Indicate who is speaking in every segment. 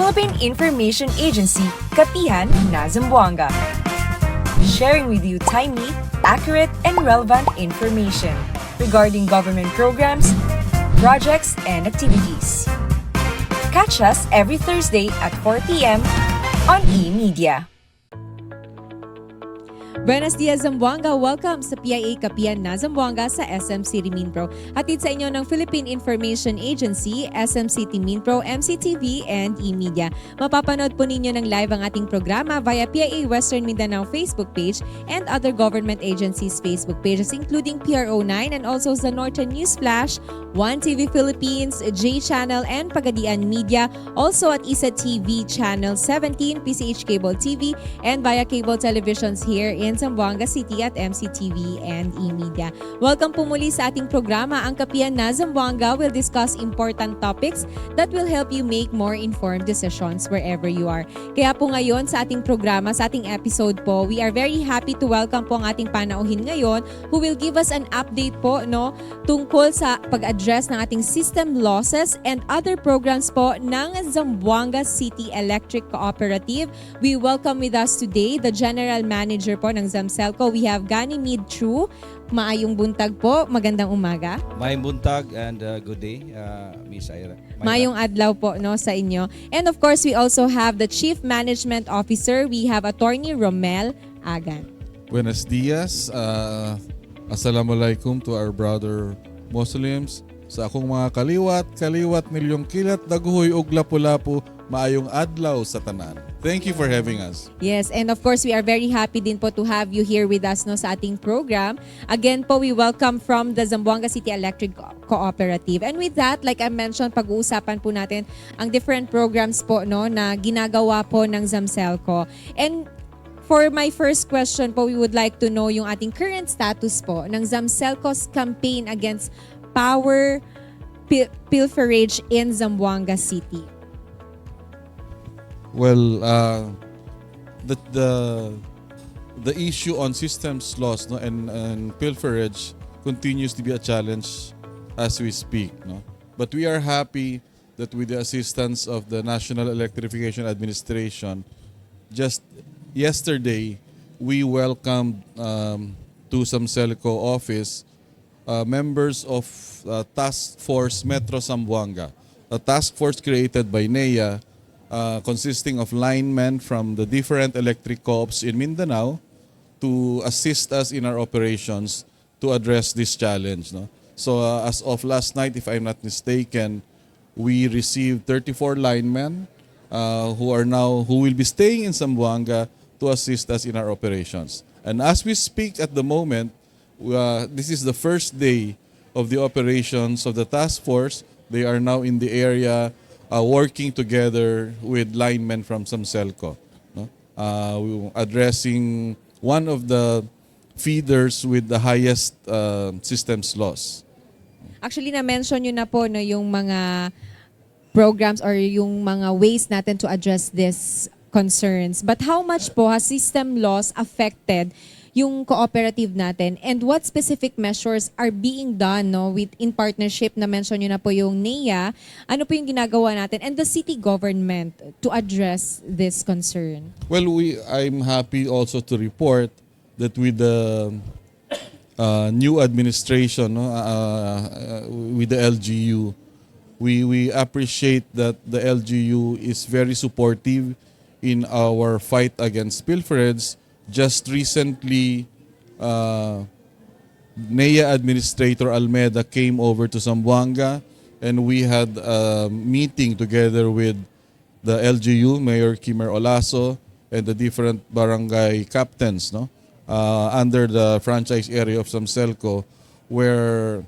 Speaker 1: Philippine Information Agency, Kapihan na Zamboanga. Sharing with you timely, accurate, and relevant information regarding government programs, projects, and activities. Catch us every Thursday at 4 p.m. on e-media.
Speaker 2: Buenos dias, Zamboanga! Welcome sa PIA Kapihan na Zamboanga sa SM City Mindpro. Hatid sa inyo ng Philippine Information Agency, SM City Mindpro, MCTV, and e-media. Mapapanood po ninyo ng live ang ating programa via PIA Western Mindanao Facebook page and other government agencies' Facebook pages including PRO9 and also sa Northern News Flash, One TV Philippines, J Channel, and Pagadian Media. Also at ISA TV Channel 17, PCH Cable TV, and via cable televisions here in Zamboanga City at MCTV and e-media. Welcome po muli sa ating programa. Ang Kapihan na Zamboanga will discuss important topics that will help you make more informed decisions wherever you are. Kaya po ngayon sa ating programa, sa ating episode po, we are very happy to welcome po ang ating panauhin ngayon who will give us an update po tungkol sa pag-address ng ating system losses and other programs po ng Zamboanga City Electric Cooperative. We welcome with us today the General Manager po ng ZAMCELCO. We have Ganymede True. Maayong buntag po. Magandang umaga.
Speaker 3: Maayong buntag and good day, Miss Ira.
Speaker 2: Maayong adlaw po sa inyo. And of course, we also have the Chief Management Officer. We have Attorney Romel Agan.
Speaker 4: Buenos dias. Assalamualaikum to our brother Muslims. Sa akong mga kaliwat nilyong kilat, daguhoy og lapu-lapu, maayong adlaw sa tanan. Thank you for having us.
Speaker 2: Yes, and of course, we are very happy din po to have you here with us sa ating program. Again po, we welcome from the Zamboanga City Electric Cooperative. And with that, like I mentioned, pag-uusapan po natin ang different programs po na ginagawa po ng ZAMCELCO. And for my first question po, we would like to know yung ating current status po ng ZAMCELCO's campaign against power pilferage in Zamboanga City.
Speaker 4: Well, the issue on systems loss and pilferage continues to be a challenge as we speak. But we are happy that with the assistance of the National Electrification Administration, just yesterday, we welcomed to ZAMCELCO office members of Task Force Metro Zamboanga, a task force created by NEA consisting of linemen from the different electric co-ops in Mindanao to assist us in our operations to address this challenge. So as of last night, if I'm not mistaken, we received 34 linemen who will be staying in Zamboanga to assist us in our operations. And as we speak at the moment, this is the first day of the operations of the task force. They are now in the area working together with linemen from ZAMCELCO, addressing one of the feeders with the highest systems loss.
Speaker 2: Actually, na-mention nyo na po yung mga programs or yung mga ways natin to address these concerns. But how much po has system loss affected yung cooperative natin, and what specific measures are being done in partnership, na mention nyo na po yung NEA, ano po yung ginagawa natin and the city government to address this concern?
Speaker 4: Well, I'm happy also to report that with the new administration, with the LGU, we appreciate that the LGU is very supportive in our fight against pilferage. Just recently, NEA Administrator Almeda came over to Zamboanga, and we had a meeting together with the LGU, Mayor Kimer Olaso, and the different barangay captains under the franchise area of ZAMCELCO, where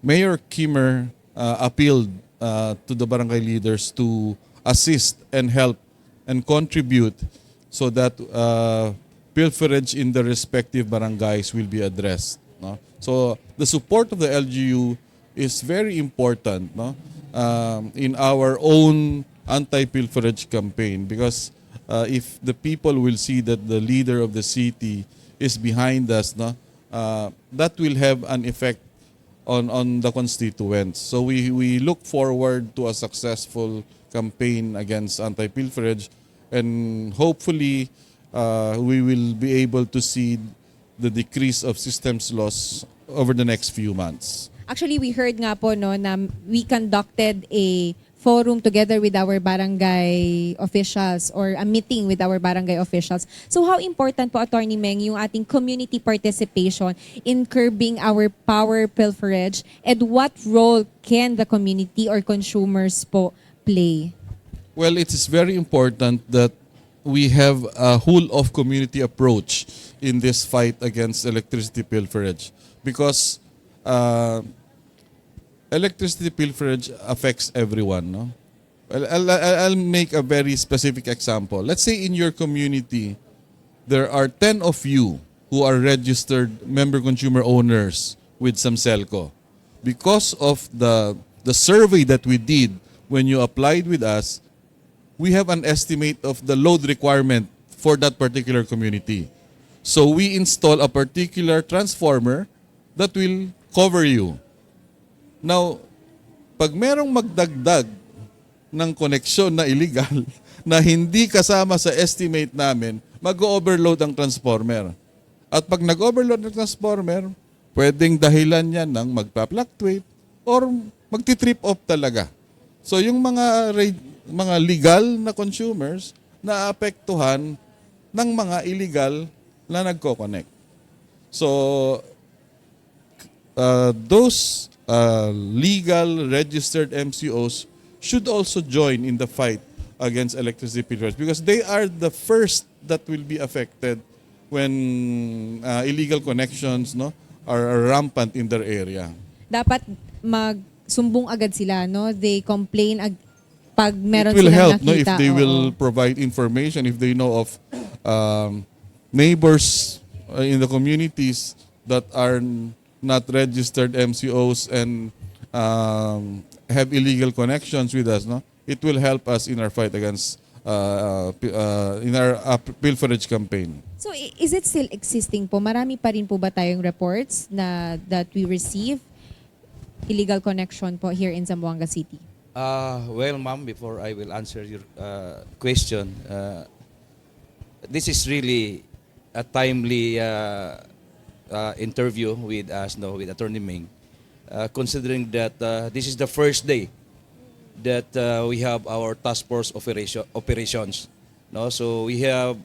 Speaker 4: Mayor Kimer appealed to the barangay leaders to assist and help and contribute so that pilferage in the respective barangays will be addressed. So the support of the LGU is very important in our own anti-pilferage campaign, because if the people will see that the leader of the city is behind us, that will have an effect on the constituents. So we look forward to a successful campaign against anti-pilferage, and hopefully we will be able to see the decrease of systems loss over the next few months.
Speaker 2: Actually, we heard nga po no na we conducted a forum together with our barangay officials or a meeting with our barangay officials. So how important po, Attorney Meng, yung ating community participation in curbing our power pilferage, and what role can the community or consumers po play?
Speaker 4: Well, it is very important that we have a whole of community approach in this fight against electricity pilferage, because electricity pilferage affects everyone. No? I'll make a very specific example. Let's say in your community, there are 10 of you who are registered member consumer owners with ZAMCELCO. Because of the survey that we did when you applied with us, we have an estimate of the load requirement for that particular community. So we install a particular transformer that will cover you. Now, pag merong magdagdag ng koneksyon na illegal na hindi kasama sa estimate namin, mag-overload ang transformer. At pag nag-overload ng transformer, pwedeng dahilan yan ng magpa-fluctuate or magti-trip off talaga. So yung mga legal na consumers na apektuhan ng mga illegal na nagko-connect. So those legal registered MCOs should also join in the fight against electricity pilferage, because they are the first that will be affected when illegal connections are rampant in their area.
Speaker 2: Dapat magsumbong agad sila, no? They complain pag meron
Speaker 4: It will
Speaker 2: silang
Speaker 4: help
Speaker 2: nakita.
Speaker 4: if they will provide information, if they know of neighbors in the communities that are not registered MCOs and have illegal connections with us. No, it will help us in our fight against in our pilferage campaign.
Speaker 2: So is it still existing po? Marami pa rin po ba tayong reports that we receive illegal connection po here in Zamboanga City?
Speaker 3: Well, ma'am, before I will answer your question, this is really a timely interview with us, with Attorney Meng, considering that this is the first day that we have our task force operations. No, so we have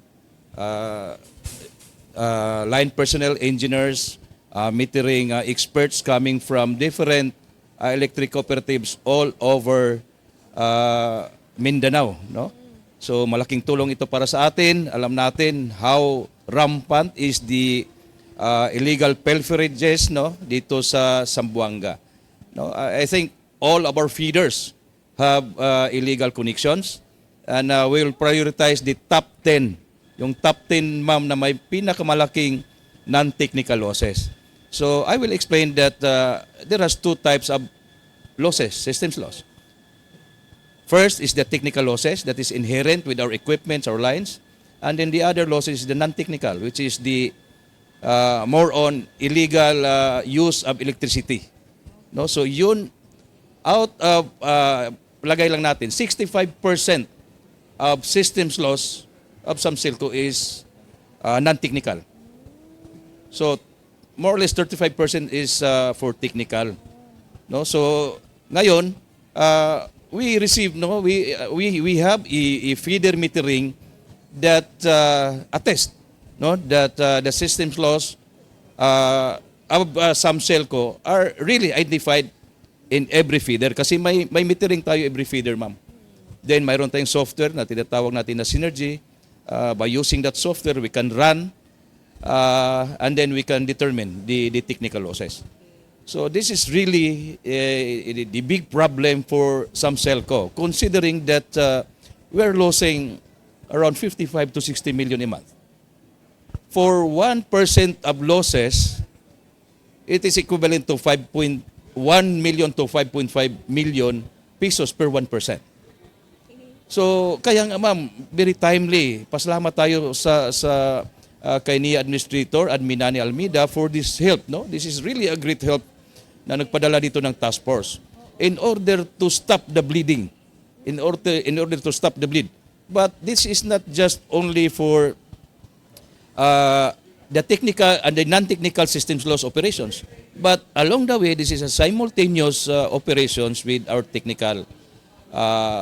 Speaker 3: line personnel, engineers, metering experts coming from different electric cooperatives all over Mindanao. No, so malaking tulong ito para sa atin. Alam natin how rampant is the illegal pilferages dito sa Zamboanga. No, I think all of our feeders have illegal connections, and we will prioritize the top 10. Yung top 10, ma'am, na may pinakamalaking non-technical losses. So I will explain that there are two types of losses, systems loss. First is the technical losses that is inherent with our equipments, our lines, and then the other losses is the non-technical, which is the more on illegal use of electricity. No, so yun, out of lagay lang natin 65% of systems loss of ZAMCELCO is non-technical. So more or less 35% is for technical. No, so ngayon we receive we have a feeder metering that attest that the systems loss of ZAMCELCO are really identified in every feeder, kasi may metering tayo every feeder, ma'am. Then mayroon tayong software na tinatawag natin na Synergy. By using that software, we can run and then we can determine the technical losses. So this is really the big problem for ZAMCELCO, considering that we're losing around 55 to 60 million a month. For 1% of losses, it is equivalent to 5.1 million to 5.5 million pesos per 1%. So kaya nga, ma'am, very timely. Pasalamat tayo sa kay ni Administrator Adminani Almeida for this help. No, this is really a great help na nagpadala dito ng task force in order to stop the bleeding, in order to stop the bleed. But this is not just only for the technical and the non-technical systems loss operations, but along the way, this is a simultaneous operations with our technical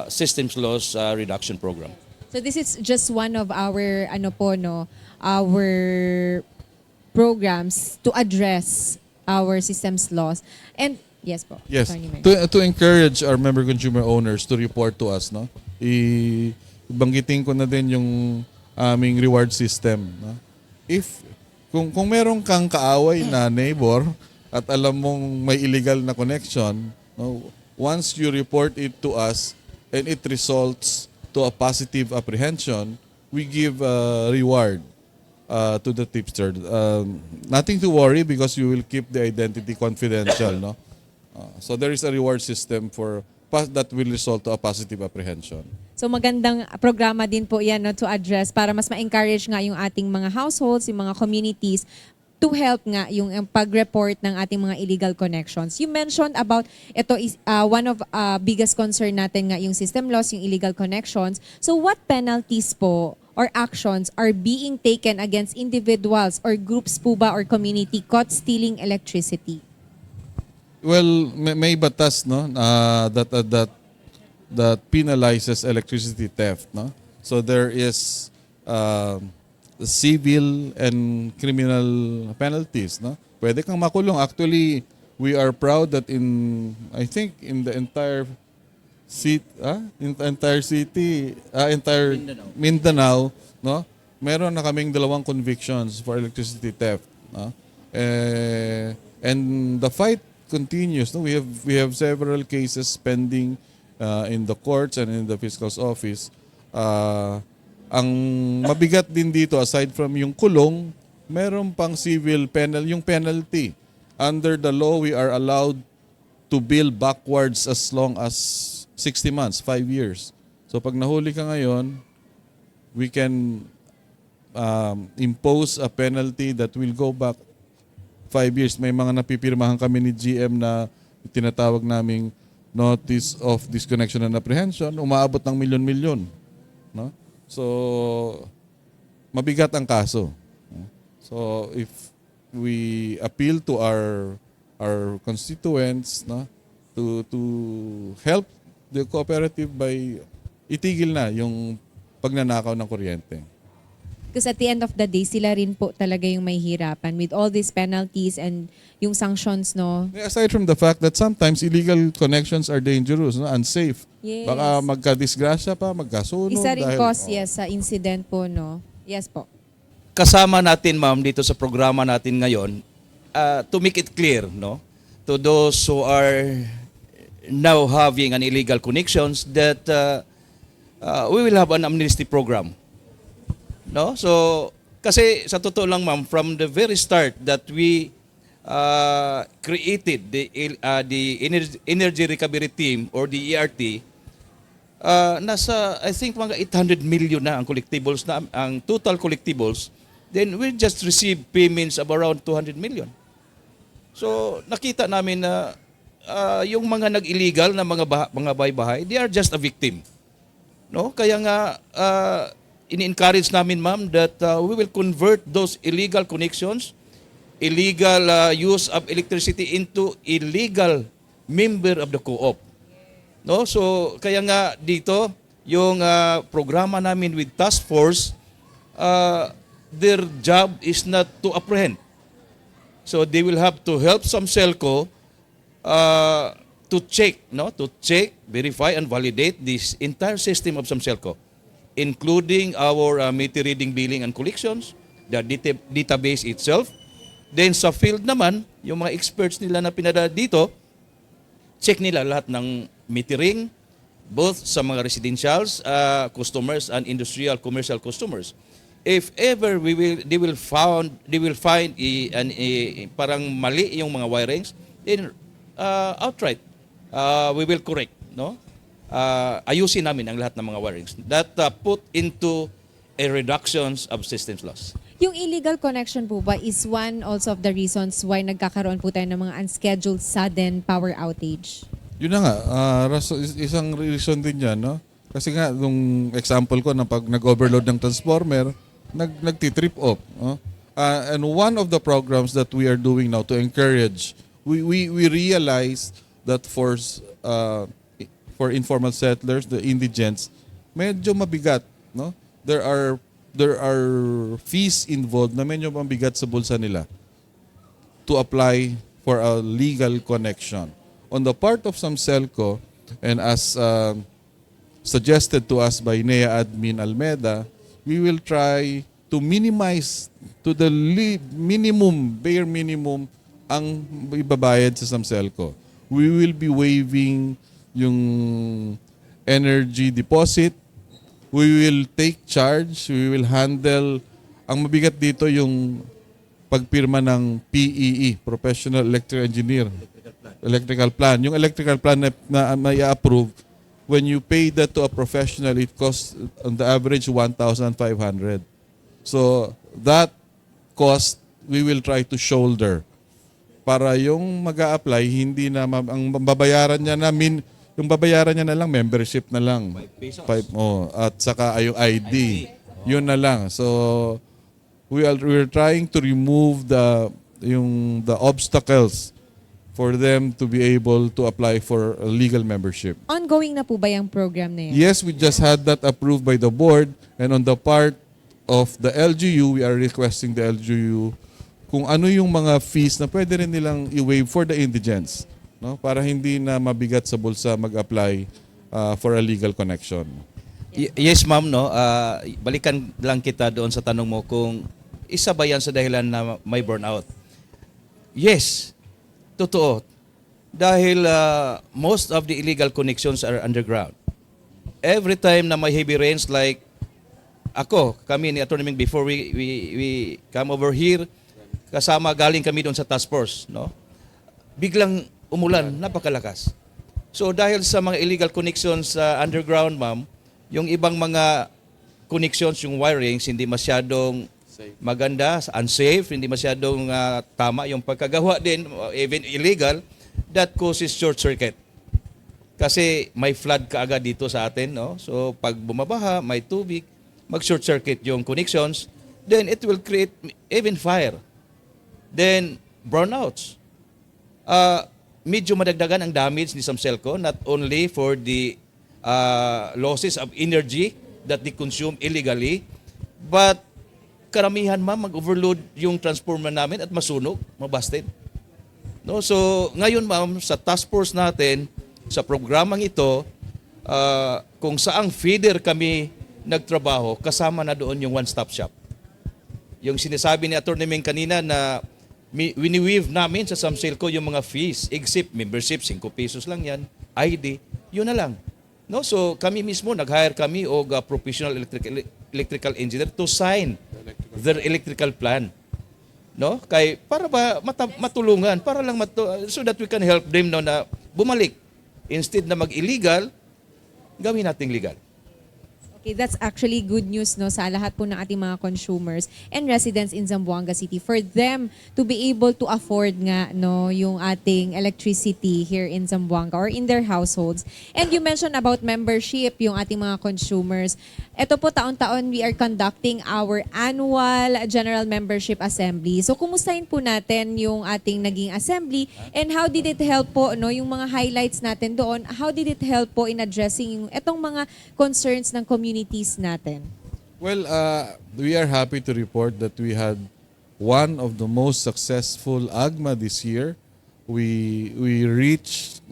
Speaker 3: systems loss reduction program.
Speaker 2: So this is just one of our our programs to address our systems loss. And yes po.
Speaker 4: Yes.
Speaker 2: Attorney Mary.
Speaker 4: To encourage our member consumer owners to report to us, no? Ibanggitin ko na din yung aming reward system, no? Kung meron kang kaaway na neighbor at alam mong may illegal na connection, no, once you report it to us and it results to a positive apprehension, we give a reward to the tipster. Nothing to worry because you will keep the identity confidential, no? So there is a reward system that will result to a positive apprehension.
Speaker 2: So magandang programa din po yan, no, to address para mas ma-encourage nga yung ating mga households, yung mga communities to help nga yung pag-report ng ating mga illegal connections. You mentioned about ito is one of biggest concern natin nga yung system loss, yung illegal connections. So what penalties po or actions are being taken against individuals or groups po ba or community caught stealing electricity?
Speaker 4: Well, may batas, no, that penalizes electricity theft, no? So there is civil and criminal penalties, no? Pwede kang makulong. Actually, we are proud that I think in the entire Mindanao, no? Meron na kaming 2 convictions for electricity theft, no? And the fight continues, no? We have several cases pending in the courts and in the fiscal's office. Ang mabigat din dito, aside from yung kulong, meron pang civil yung penalty. Under the law, we are allowed to bill backwards as long as 60 months, 5 years. So pag nahuli ka ngayon, we can impose a penalty that will go back 5 years. May mga napipirmahan kami ni GM na tinatawag naming notice of disconnection and apprehension, umaabot ng milyon-milyon, no? So, mabigat ang kaso. So, if we appeal to our constituents, no, to help the cooperative by itigil na yung pagnanakaw ng kuryente.
Speaker 2: Because at the end of the day, sila rin po talaga yung may hirapan with all these penalties and yung sanctions, no?
Speaker 4: Aside from the fact that sometimes illegal connections are dangerous, no, unsafe.
Speaker 2: Yes.
Speaker 4: Baka magka-disgrasya pa, magkasunog.
Speaker 2: Isa rin cause, yes, sa incident po, no? Yes po.
Speaker 3: Kasama natin, ma'am, dito sa programa natin ngayon, to make it clear, no, to those who are now having an illegal connections that we will have an amnesty program. No? So, kasi sa totoo lang, ma'am, from the very start that we created the Energy Recovery Team or the ERT, nasa, I think, mga 800 million na ang collectibles, ang total collectibles. Then we just received payments of around 200 million. So, nakita namin na yung mga nag-illegal na mga bahay-bahay, they are just a victim. No? Kaya nga, ini-encourage namin, ma'am, that we will convert those illegal connections, illegal use of electricity into illegal member of the co-op. No? So, kaya nga dito, yung programa namin with task force, their job is not to apprehend. So, they will have to help ZAMCELCO to check, verify, and validate this entire system of ZAMCELCO, including our meter reading, billing, and collections, the database itself. Then sa field naman, yung mga experts nila na pinadala dito, check nila lahat ng metering, both sa mga residentials, customers, and industrial, commercial customers. If ever they will find parang mali yung mga wirings, then outright we will correct, no? Ayusin namin ang lahat ng mga wirings that put into a reductions of systems loss.
Speaker 2: Yung illegal connection po ba is one also of the reasons why nagkakaroon po tayo ng mga unscheduled sudden power outage?
Speaker 4: Yun na nga, isang reason din yan, no? Kasi nga, nung example ko na pag nag-overload ng transformer, nagtitrip off. No? And one of the programs that we are doing now to encourage, we realize that for informal settlers, the indigents, medyo mabigat, no? There are fees involved na medyo mabigat sa bulsa nila to apply for a legal connection. On the part of ZAMCELCO, and as suggested to us by NEA Admin Almeda, we will try to minimize to the bare minimum ang ibabayad sa ZAMCELCO. We will be waiving yung energy deposit. We will take charge. We will handle. Ang mabigat dito yung pagpirma ng PEE, Professional Electrical Engineer. Electrical plan. Yung electrical plan na may approve, when you pay that to a professional, it costs on the average 1,500. So that cost, we will try to shoulder para yung mag-a-apply, hindi na ang babayaran niya yung babayaran niya na lang, membership na lang.
Speaker 3: 5 pesos.
Speaker 4: At saka yung ID. Yun na lang. So, we're trying to remove the obstacles for them to be able to apply for a legal membership.
Speaker 2: Ongoing na po ba yung program na yan?
Speaker 4: Yes, we just had that approved by the board, and on the part of the LGU, we are requesting the LGU kung ano yung mga fees na pwede rin nilang i-waive for the indigents, no? Para hindi na mabigat sa bulsa mag-apply for a legal connection.
Speaker 3: Yes, ma'am, no. Balikan lang kita doon sa tanong mo kung isa ba yan sa dahilan na may burnout. Yes, totoo. Dahil most of the illegal connections are underground. Every time na may heavy rains like kami ni Atty. Ming, before we come over here, kasama galing kami doon sa task force, no? Biglang umulan, napakalakas. So dahil sa mga illegal connections sa underground, ma'am, yung ibang mga connections, yung wirings, hindi masyadong maganda, unsafe, hindi masyadong tama yung pagkagawa din, even illegal, that causes short circuit. Kasi may flood kaagad dito sa atin, no? So pag bumabaha, may tubig, mag-short circuit yung connections, then it will create even fire. Then brownouts. Medyo madagdagan ang damage ni ZAMCELCO, not only for the losses of energy that they consume illegally, but karamihan mag-overload yung transformer namin at masunog, mabasted. No? So ngayon ma'am, sa task force natin, sa programang ito, kung saang feeder kami nagtrabaho, kasama na doon yung one-stop shop. Yung sinasabi ni Atty. Ming kanina na wini-weave namin sa ZAMCELCO yung mga fees, except membership, 5 pesos lang yan, ID, yun na lang. No? So kami mismo, nag-hire kami o professional electrical engineer to sign their electrical plan. No? Para ba matulungan, para lang so that we can help them na bumalik. Instead na mag-illegal, gawin nating legal.
Speaker 2: Okay, that's actually good news no sa lahat po ng ating mga consumers and residents in Zamboanga City for them to be able to afford nga no yung ating electricity here in Zamboanga or in their households. And you mentioned about membership yung ating mga consumers. Ito po taon-taon we are conducting our annual General Membership Assembly. So kumustahin po natin yung ating naging assembly and how did it help po no yung mga highlights natin doon? How did it help po in addressing yung etong mga concerns ng communities natin?
Speaker 4: Well, we are happy to report that we had one of the most successful AGMA this year. We reached,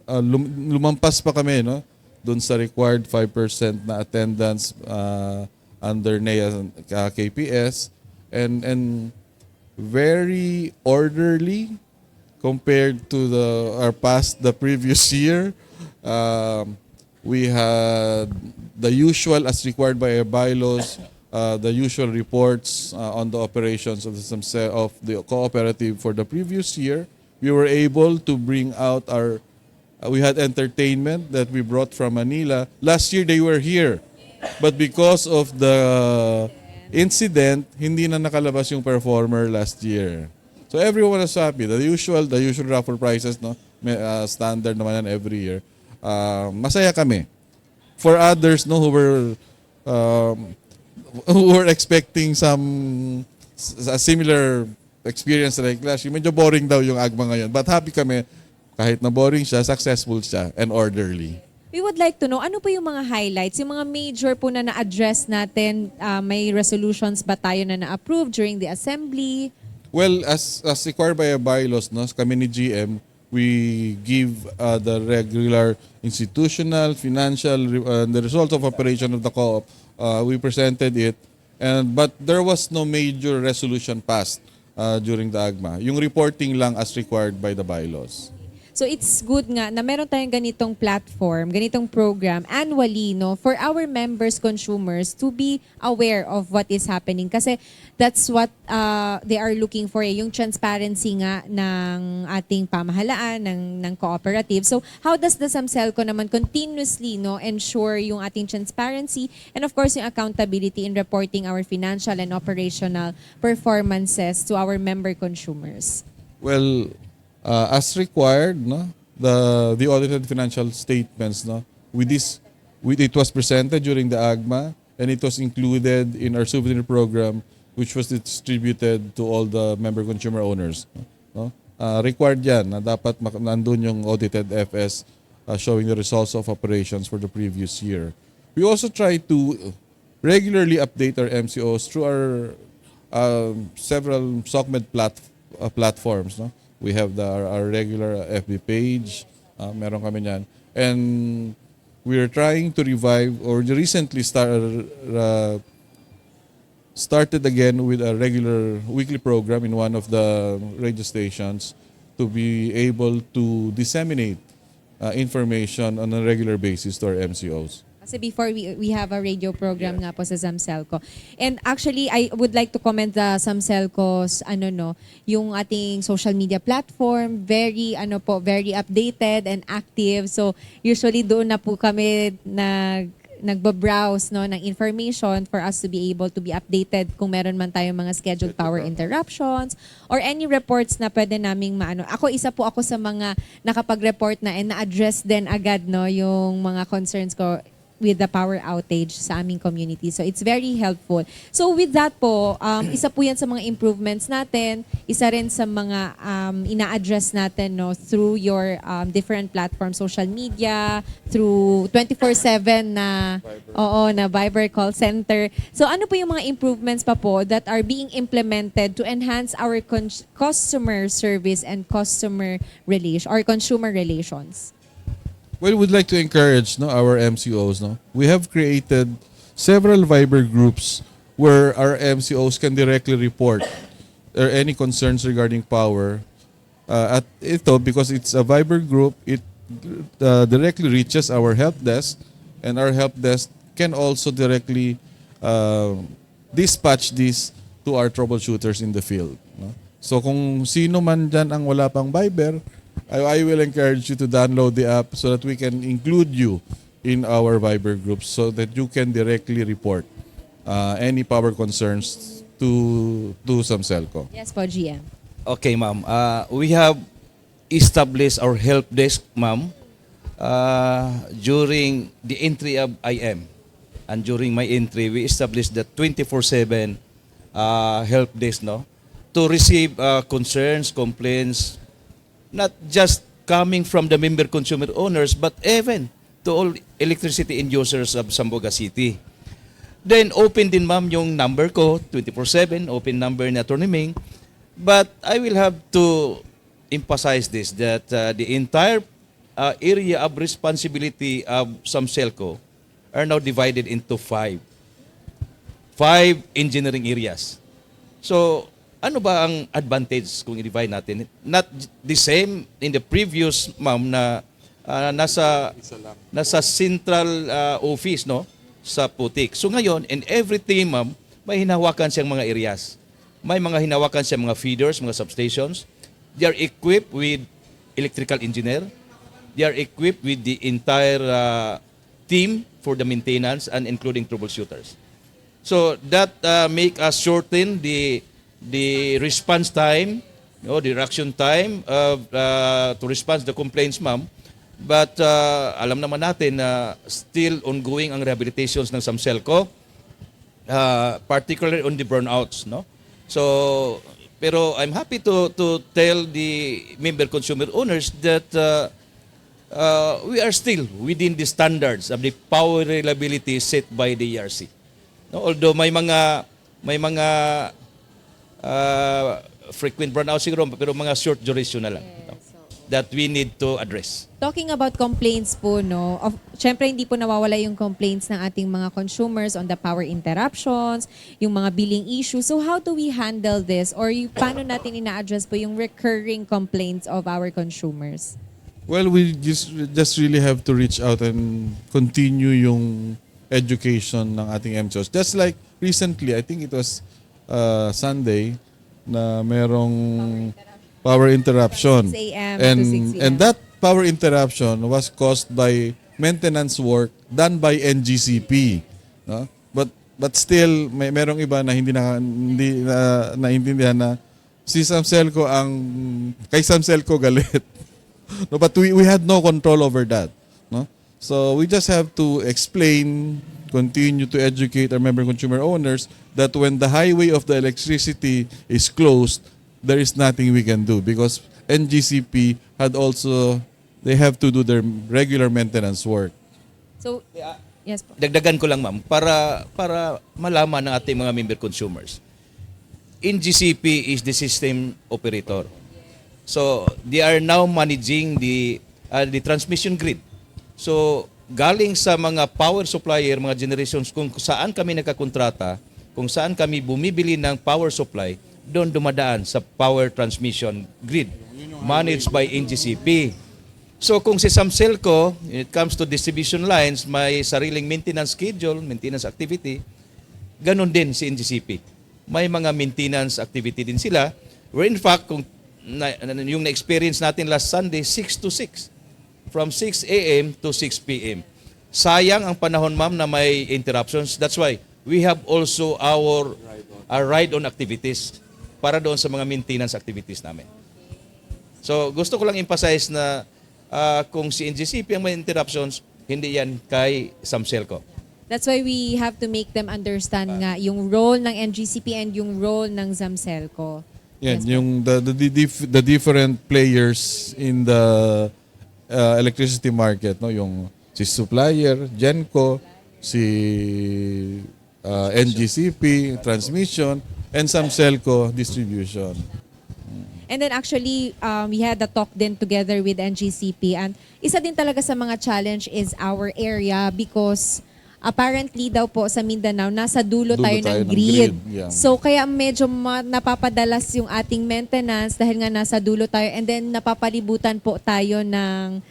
Speaker 4: lumampas pa kami, no? Doon sa required 5% na attendance under NEA KPS and very orderly compared to the previous year. We had the usual as required by our bylaws, the usual reports on the operations of the cooperative for the previous year. We were able to bring out we had entertainment that we brought from Manila. Last year they were here, but because of the incident, hindi na nakalabas yung performer last year. So everyone was happy. The usual raffle prices, no? Standard naman yan every year. Masaya kami. For others, no, who were expecting a similar experience like last year, medyo boring daw yung AGMA ngayon. But happy kami, kahit na boring siya, successful siya, and orderly.
Speaker 2: We would like to know, ano po yung mga highlights, yung mga major po na na-address natin, may resolutions ba tayo na na-approve during the assembly?
Speaker 4: Well, as required by our bylaws, no, kami ni GM, we give the regular institutional, financial, the results of operation of the co-op. We presented it, but there was no major resolution passed during the AGMA. Yung reporting lang as required by the bylaws.
Speaker 2: So it's good nga na meron tayong ganitong platform, ganitong program annually, no, for our members, consumers to be aware of what is happening kasi that's what they are looking for, yung transparency nga ng ating pamahalaan, ng cooperative. So how does the ZAMCELCO naman continuously, no, ensure yung ating transparency and of course yung accountability in reporting our financial and operational performances to our member consumers?
Speaker 4: Well, as required, no, the audited financial statements, no, it was presented during the AGMA and it was included in our souvenir program, which was distributed to all the member consumer owners. No? Required yan na dapat nandun yung audited FS showing the results of operations for the previous year. We also try to regularly update our MCOs through our several SOCMED platforms. No? We have our regular FB page, meron kami niyan. And we are trying to revive or recently started again with a regular weekly program in one of the radio stations to be able to disseminate information on a regular basis to our MCOs.
Speaker 2: Kasi before we have a radio program nga po sa ZAMCELCO. And actually, I would like to comment the ZAMCELCO's yung ating social media platform, very very updated and active. So usually doon na po kami nagbabrowse ng information for us to be able to be updated kung meron man tayong mga scheduled power interruptions or any reports na pwede naming maano. Isa po ako sa mga nakapag-report na and na-address din agad yung mga concerns ko with the power outage sa aming community. So it's very helpful. So with that po, isa po yan sa mga improvements natin, isa rin sa mga ina-address natin through your different platforms, social media, through 24/7 na Viber call center. So ano po yung mga improvements pa po that are being implemented to enhance our customer service and customer relation or consumer relations?
Speaker 4: Well, we'd like to encourage our MCOs. We have created several Viber groups where our MCOs can directly report any concerns regarding power. At ito, because it's a Viber group, it directly reaches our help desk, and our help desk can also directly dispatch this to our troubleshooters in the field. So kung sino man dyan ang wala pang Viber, I will encourage you to download the app so that we can include you in our Viber groups so that you can directly report any power concerns to ZAMCELCO.
Speaker 2: Yes po, GM.
Speaker 3: Okay, ma'am. We have established our help desk, ma'am, during the entry of IM. And during my entry, we established the 24/7 help desk, to receive concerns, complaints, not just coming from the member consumer owners, but even to all electricity end users of Zamboanga City. Then open din ma'am yung number ko, 24/7, open number ni Atty. Ming. But I will have to emphasize this, that the entire area of responsibility of ZAMCELCO are now divided into five engineering areas. So, ano ba ang advantage kung i-divide natin? Not the same in the previous, ma'am, na nasa central office, sa Putik. So ngayon, in every team, ma'am, may hinahawakan siyang mga areas. May mga hinahawakan siyang mga feeders, mga substations. They are equipped with electrical engineer. They are equipped with the entire team for the maintenance and including troubleshooters. So that make us shorten the response time, the reaction time of to respond to the complaints, ma'am. But alam naman natin na still ongoing ang rehabilitations ng ZAMCELCO, particularly on the burnouts, no? So, pero I'm happy to tell the member consumer owners that we are still within the standards of the power reliability set by the ERC. No, although may mga frequent burnouts siguro, pero mga short duration na lang, no, that we need to address.
Speaker 2: Talking about complaints po, no, syempre hindi po nawawala yung complaints ng ating mga consumers on the power interruptions, yung mga billing issues. So how do we handle this? Or paano natin ina-address po yung recurring complaints of our consumers?
Speaker 4: Well, we just really have to reach out and continue yung education ng ating MCOs. Just like recently, I think it was Sunday, na merong power interruption.
Speaker 2: 6 a.m. to 6 p.m.
Speaker 4: And that power interruption was caused by maintenance work done by NGCP. No? But still, merong iba na hindi naintindihan na si ZAMCELCO kay ZAMCELCO galit. No, but we had no control over that. No? So we just have to explain, continue to educate our member consumer owners that when the highway of the electricity is closed, there is nothing we can do because NGCP they have to do their regular maintenance work.
Speaker 2: So, yes po.
Speaker 3: Dagdagan ko lang, ma'am, para malaman ng ating mga member consumers. NGCP is the system operator. So, they are now managing the transmission grid. So, galing sa mga power supplier, mga generations, kung saan kami nakakontrata, kung saan kami bumibili ng power supply, doon dumadaan sa power transmission grid managed by NGCP. So kung si ZAMCELCO, when it comes to distribution lines, may sariling maintenance schedule, maintenance activity, ganun din si NGCP. May mga maintenance activity din sila, where in fact, kung yung na-experience natin last Sunday, 6 to 6. From 6 a.m. to 6 p.m. Sayang ang panahon, ma'am, na may interruptions. That's why we have also our ride-on activities para doon sa mga maintenance activities namin. So gusto ko lang emphasize na kung si NGCP ang may interruptions, hindi yan kay ZAMCELCO.
Speaker 2: That's why we have to make them understand nga yung role ng NGCP and yung role ng ZAMCELCO.
Speaker 4: Yan,
Speaker 2: Yes,
Speaker 4: yung the different players in the electricity market, no, yung si supplier, Genco, si NGCP transmission, and ZAMCELCO distribution.
Speaker 2: And then actually, we had a talk din together with NGCP, and isa din talaga sa mga challenge is our area because apparently daw po sa Mindanao, nasa dulo tayo ng grid.
Speaker 4: Yeah.
Speaker 2: So kaya medyo napapadalas yung ating maintenance dahil nga nasa dulo tayo, and then napapalibutan po tayo ng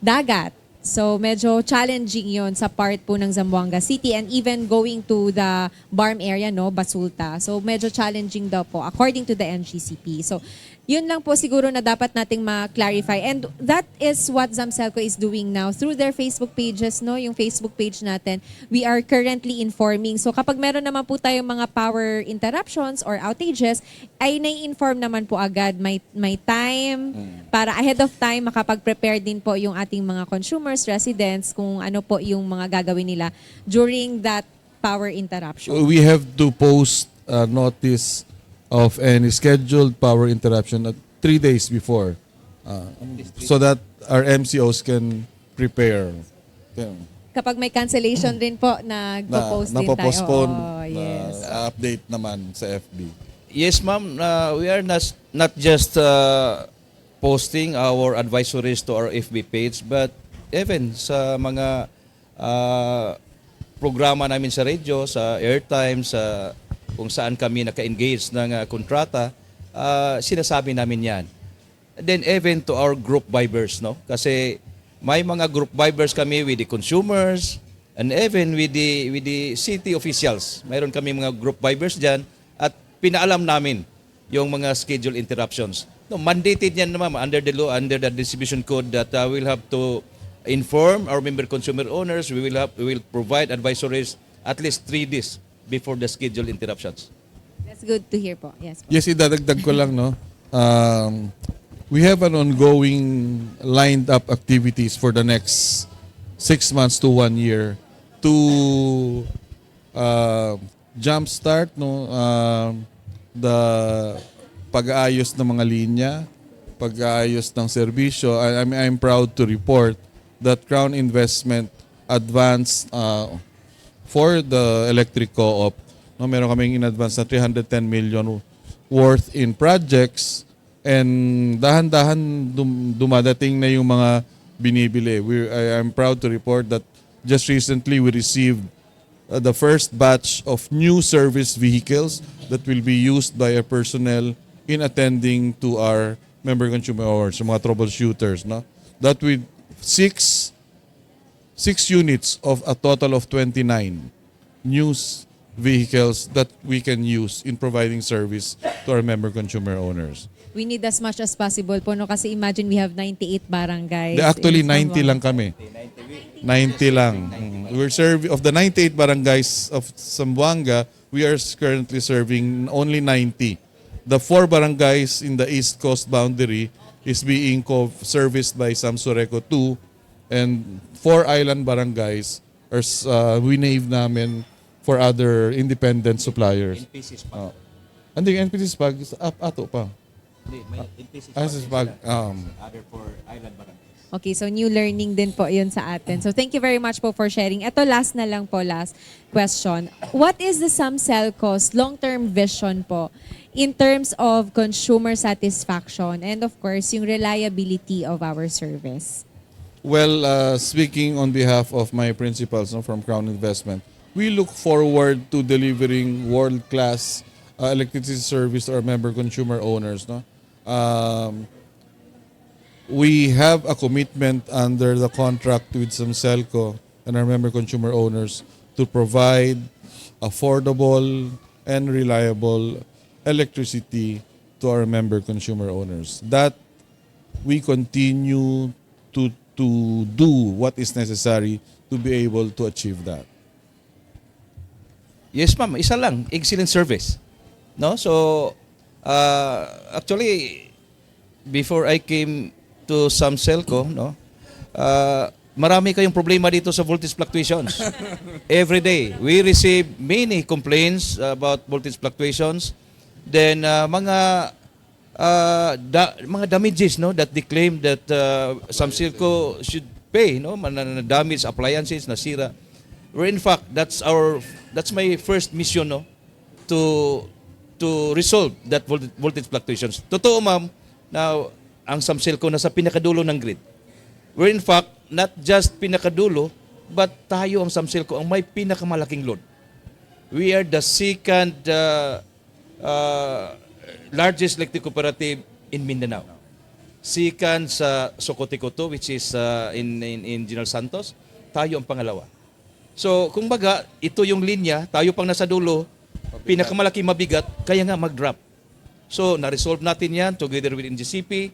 Speaker 2: dagat. So medyo challenging yon sa part po ng Zamboanga City and even going to the Barm area, no, Basulta. So medyo challenging daw po according to the NGCP. So yun lang po siguro na dapat nating ma-clarify. And that is what ZAMCELCO is doing now through their Facebook pages, no? Yung Facebook page natin, we are currently informing. So kapag meron naman po tayong mga power interruptions or outages, ay nai-inform naman po agad. May time para ahead of time makapag-prepare din po yung ating mga consumers, residents, kung ano po yung mga gagawin nila during that power interruption.
Speaker 4: We have to post a notice of any scheduled power interruption 3 days before so that our MCOs can prepare. Yeah.
Speaker 2: Kapag may cancellation din po, nagpo-post din tayo.
Speaker 4: Napopostpone,
Speaker 2: Oh, yes.
Speaker 4: update naman sa FB.
Speaker 3: Yes, ma'am. We are not just posting our advisories to our FB page, but even sa mga programa namin sa radio, sa airtime, sa kung saan kami naka-engage ng kontrata, sinasabi namin yan. Then even to our group Vibers, no? Kasi may mga group Vibers kami with the consumers and even with the city officials. Mayroon kami mga group Vibers dyan at pinaalam namin yung mga schedule interruptions. No, mandated yan naman under the law, under the distribution code that we'll have to inform our member consumer owners. We will provide advisories at least 3 days before the scheduled interruptions.
Speaker 2: That's good to hear po. Yes po.
Speaker 4: Yes, idadagdag ko lang, no? We have an ongoing lined up activities for the next 6 months to 1 year to jumpstart, no, the pag-aayos ng mga linya, pag-aayos ng serbisyo. I'm proud to report that Crown Investment advanced for the electric co-op. No, meron kaming in-advance na 310 million worth in projects, and dahan-dahan dumadating na yung mga binibili. I'm proud to report that just recently we received the first batch of new service vehicles that will be used by our personnel in attending to our member consumer owners, mga troubleshooters. No? That with six units of a total of 29 new vehicles that we can use in providing service to our member consumer owners.
Speaker 2: We need as much as possible po, no? Kasi imagine we have 98 barangays.
Speaker 4: Actually,
Speaker 2: in
Speaker 4: 90 lang kami. 90 lang. We're serving of the 98 barangays of Zamboanga, we are currently serving only 90. The 4 barangays in the East Coast boundary is being serviced by Zamceco 2, and 4 island barangays are winave namin for other independent suppliers.
Speaker 3: NPC's pag.
Speaker 4: Hindi, NPC's pag, ato pa.
Speaker 3: Hindi, may NPC's
Speaker 4: Pag,
Speaker 3: other for island barangays.
Speaker 2: Okay, so new learning din po yun sa atin. So thank you very much po for sharing. Ito last na lang po, last question. What is the ZAMCELCO's long-term vision po in terms of consumer satisfaction and of course yung reliability of our service?
Speaker 4: Well, speaking on behalf of my principals, no, from Crown Investment, we look forward to delivering world-class electricity service to our member consumer owners. No? We have a commitment under the contract with ZAMCELCO and our member consumer owners to provide affordable and reliable electricity to our member consumer owners. That we continue to do what is necessary to be able to achieve that.
Speaker 3: Yes, ma'am. Isa lang. Excellent service. No? So, actually, before I came to ZAMCELCO, no, marami kayong problema dito sa voltage fluctuations. Every day, we receive many complaints about voltage fluctuations. Then, mga damages, no, that they claim that ZAMCELCO should pay, no, damage appliances, nasira. Where in fact, that's my first mission, no, to resolve that voltage fluctuations. Totoo, ma'am, na ang ZAMCELCO nasa pinakadulo ng grid. Where in fact, not just pinakadulo, but tayo ang ZAMCELCO ang may pinakamalaking load. We are the second largest electric cooperative in Mindanao. Second sa Socotecoto, which is in General Santos. Tayo ang pangalawa. So, kung baga, ito yung linya, tayo pang nasa dulo, pinakamalaki mabigat, kaya nga mag-drop. So, na-resolve natin yan together with NGCP.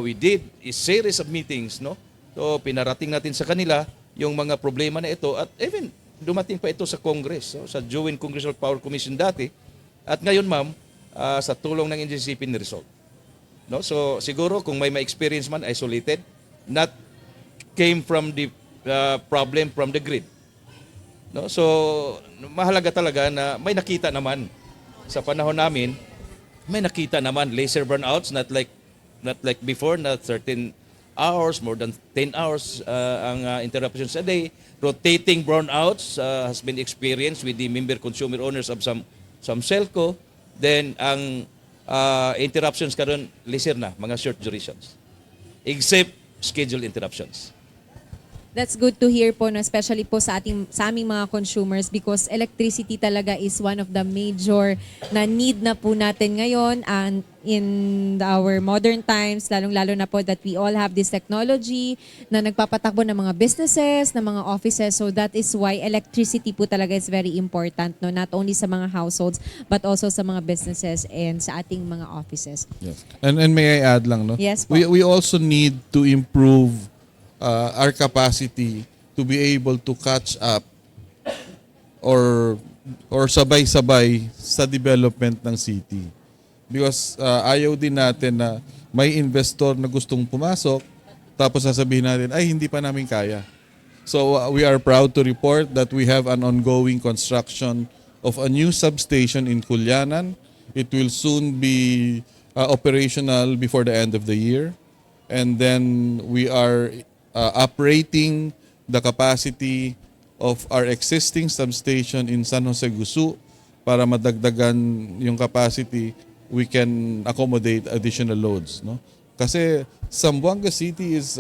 Speaker 3: We did a series of meetings, no? So, pinarating natin sa kanila yung mga problema na ito at even dumating pa ito sa Congress, so, sa Joint Congressional Power Commission dati. At ngayon, ma'am, sa tulong ng NGCP ni-resolve. No? So, siguro kung may ma-experience man, isolated, not came from the problem from the grid. No? So, mahalaga talaga na may nakita naman sa panahon namin, may nakita naman laser burnouts, not like before, na 13 hours, more than 10 hours ang interruptions a day. Rotating brownouts has been experienced with the member consumer owners of ZAMCELCO. Then, ang interruptions karon laser na, mga short durations. Except scheduled interruptions.
Speaker 2: That's good to hear po, no? Especially po sa aming mga consumers because electricity talaga is one of the major na need na po natin ngayon and in our modern times, lalong-lalo na po that we all have this technology na nagpapatakbo ng mga businesses, ng mga offices. So that is why electricity po talaga is very important, no? Not only sa mga households but also sa mga businesses and sa ating mga offices.
Speaker 4: Yes. And may I add lang, no?
Speaker 2: Yes po.
Speaker 4: We also need to improve our capacity to be able to catch up or or sabay-sabay sa development ng city. Because ayaw din natin na may investor na gustong pumasok, tapos sasabihin natin, ay hindi pa namin kaya. So we are proud to report that we have an ongoing construction of a new substation in Culyanan. It will soon be operational before the end of the year. And then we are operating the capacity of our existing substation in San Jose Gusu para madagdagan yung capacity, we can accommodate additional loads, no? Kasi Zamboanga City is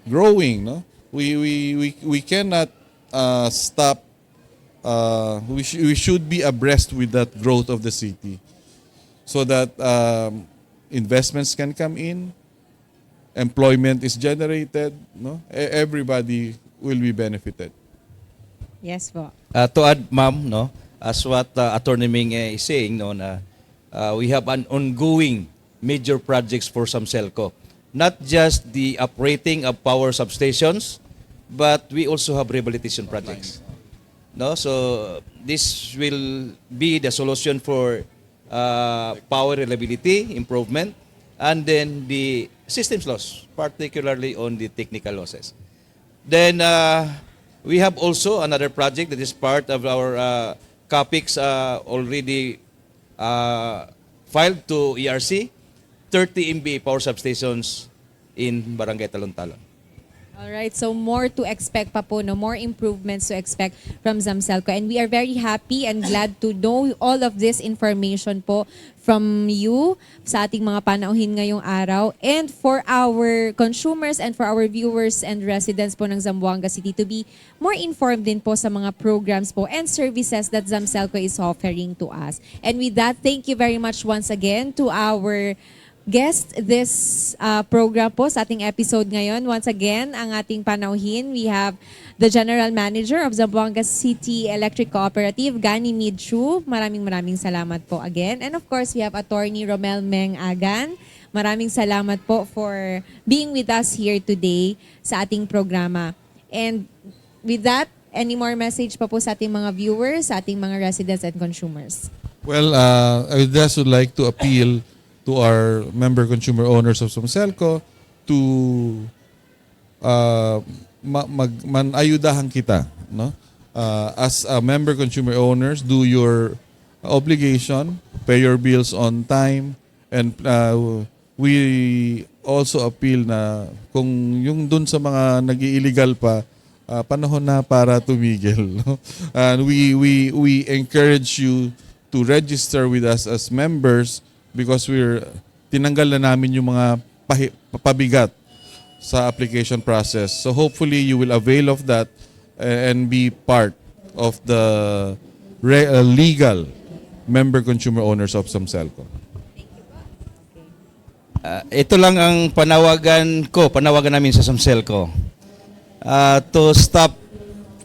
Speaker 4: growing, no? We cannot stop. We should be abreast with that growth of the city, so that investments can come in, employment is generated, no? Everybody will be benefited.
Speaker 2: Yes po.
Speaker 3: To add, ma'am, no, as what Attorney Ming is saying, no, na we have an ongoing major projects for ZAMCELCO. Not just the operating of power substations, but we also have rehabilitation projects. No, so this will be the solution for power reliability improvement, and then the systems loss, particularly on the technical losses. Then we have also another project that is part of our CAPEX already filed to ERC, 30 MVA power substations in Barangay Talon-Talon.
Speaker 2: Alright, so more to expect pa po, no? More improvements to expect from ZAMCELCO. And we are very happy and glad to know all of this information po from you sa ating mga panauhin ngayong araw. And for our consumers and for our viewers and residents po ng Zamboanga City to be more informed din po sa mga programs po and services that ZAMCELCO is offering to us. And with that, thank you very much once again to our guest this program po sa ating episode ngayon. Once again, ang ating panauhin, we have the General Manager of Zamboanga City Electric Cooperative, Gani Midchu. Maraming salamat po again. And of course, we have Attorney Romel Meng Agan. Maraming salamat po for being with us here today sa ating programa. And with that, any more message pa po sa ating mga viewers, sa ating mga residents and consumers?
Speaker 4: Well, I just would like to appeal to our member consumer owners of ZAMCELCO to manayudahan kita, no? As a member consumer owners, do your obligation, pay your bills on time, and we also appeal na kung yung dun sa mga nag-illegal pa, panahon na para tumigil, no? And we encourage you to register with us as members, because tinanggal na namin yung mga pabigat sa application process. So hopefully you will avail of that and be part of the legal member consumer owners of ZAMCELCO.
Speaker 3: Ito lang ang panawagan namin sa ZAMCELCO, to stop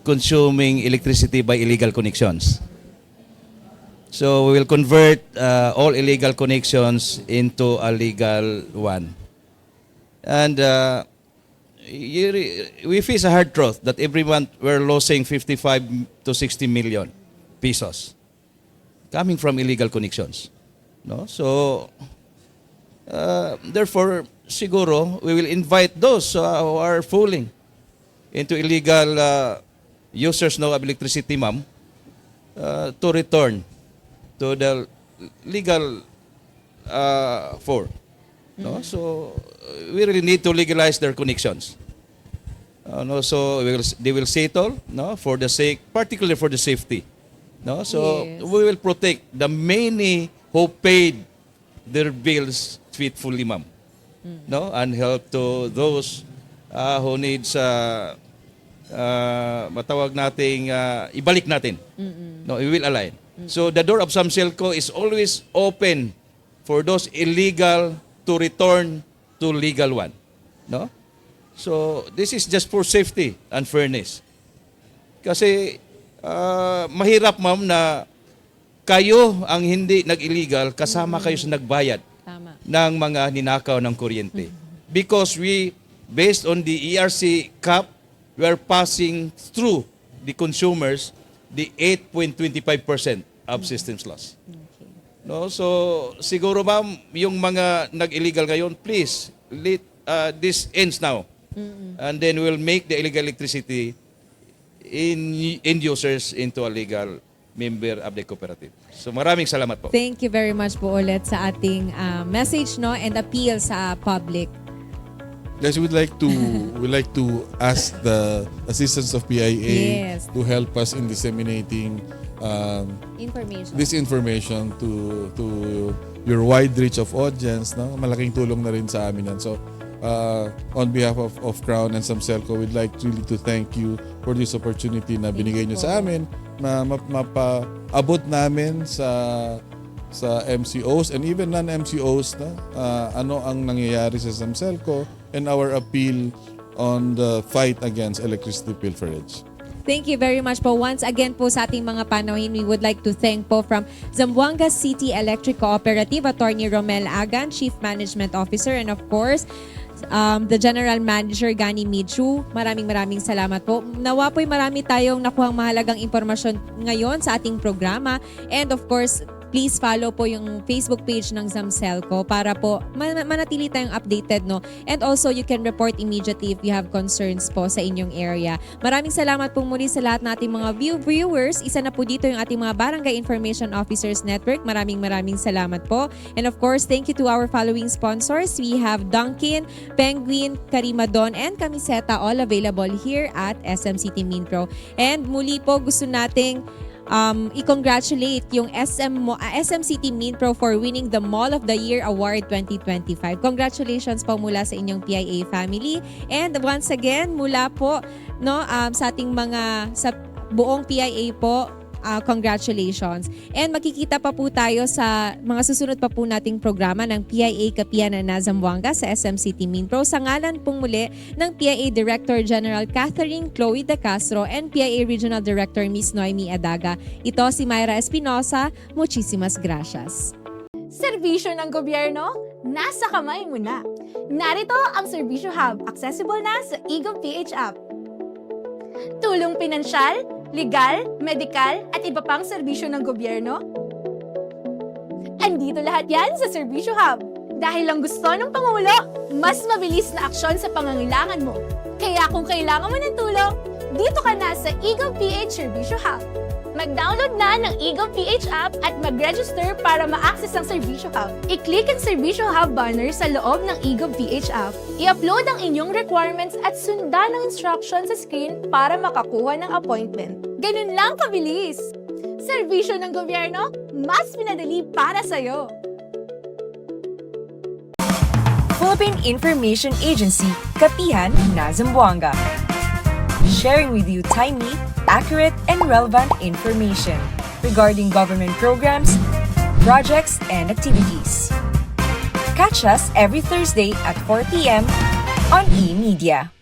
Speaker 3: consuming electricity by illegal connections. So we will convert all illegal connections into a legal one. And we face a hard truth that every month we're losing 55 to 60 million pesos coming from illegal connections. No? So therefore, siguro, we will invite those who are falling into illegal users now of electricity, ma'am, to return to the legal for. No? So we really need to legalize their connections. No? So they will settle, no, for the sake, particularly for the safety. No? So
Speaker 2: Yes.
Speaker 3: we will protect the many who paid their bills faithfully, ma'am. No? And help to those who needs matawag nating ibalik natin. No, we will align. So the door of ZAMCELCO is always open for those illegal to return to legal one. No? So this is just for safety and fairness. Kasi mahirap, ma'am, na kayo ang hindi nag-illegal, kasama kayo sa nagbayad
Speaker 2: Tama.
Speaker 3: ng mga ninakaw ng kuryente. Because based on the ERC cap, we are passing through the consumers the 8.25% of systems loss. No, so siguro ma'am, yung mga nag-illegal ngayon, please, this ends now. And then we'll make the illegal electricity end users into a legal member of the cooperative. So maraming salamat po.
Speaker 2: Thank you very much po ulit sa ating message no and appeal sa public.
Speaker 4: Guys, we'd like to ask the assistance of PIA
Speaker 2: Yes.
Speaker 4: to help us in disseminating
Speaker 2: Information.
Speaker 4: this information to your wide reach of audience. No? Malaking tulong na rin sa amin yan. So, on behalf of Crown and ZAMCELCO, we'd like really to thank you for this opportunity na binigay nyo sa amin, mapaabot namin sa MCOs and even non-MCOs na ano ang nangyayari sa ZAMCELCO and our appeal on the fight against electricity pilferage.
Speaker 2: Thank you very much po. Once again po sa ating mga panauhin, we would like to thank po from Zamboanga City Electric Cooperative, Attorney Romel Agan, Chief Management Officer, and of course, the General Manager Gani Michu. Maraming salamat po. Nawa po'y marami tayong nakuhang mahalagang impormasyon ngayon sa ating programa. And of course, please follow po yung Facebook page ng ZAMCELCO para po manatili tayong updated, no? And also, you can report immediately if you have concerns po sa inyong area. Maraming salamat po muli sa lahat nating mga viewers. Isa na po dito yung ating mga Barangay Information Officers Network. Maraming salamat po. And of course, thank you to our following sponsors. We have Dunkin, Penguin, Karimadon, and Camiseta, all available here at SM City Mindpro. And muli po, gusto nating i-congratulate yung SM City Mindpro for winning the Mall of the Year Award 2025. Congratulations po mula sa inyong PIA family. And once again, mula po no sa ating sa buong PIA po, congratulations. And makikita pa po tayo sa mga susunod pa po nating programa ng PIA Kapihan na Zamboanga sa SM City Mindpro sa ngalan pong muli ng PIA Director General Catherine Chloe De Castro and PIA Regional Director Miss Noemi Adaga. Ito si Myra Espinosa. Muchísimas gracias.
Speaker 5: Serbisyo ng gobyerno, nasa kamay mo na. Narito ang Serbisyo Hub, accessible na sa eGov.ph app. Tulong pinansyal, legal, medikal, at iba pang serbisyo ng gobyerno? Andito lahat yan sa Serbisyo Hub. Dahil lang gusto ng Pangulo, mas mabilis na aksyon sa pangangailangan mo. Kaya kung kailangan mo ng tulong, dito ka na sa eGov.ph Serbisyo Hub. Mag-download na ng eGov.ph app at mag-register para ma-access ang Serbisyo Hub. I-click ang Serbisyo Hub banner sa loob ng eGov.ph app. I-upload ang inyong requirements at sundan ang instructions sa screen para makakuha ng appointment. Ganun lang kabilis! Serbisyo ng gobyerno, mas pinadali para sa'yo!
Speaker 1: Philippine Information Agency, Kapihan na Zamboanga. Sharing with you timely, accurate, and relevant information regarding government programs, projects, and activities. Catch us every Thursday at 4 p.m. on eMedia.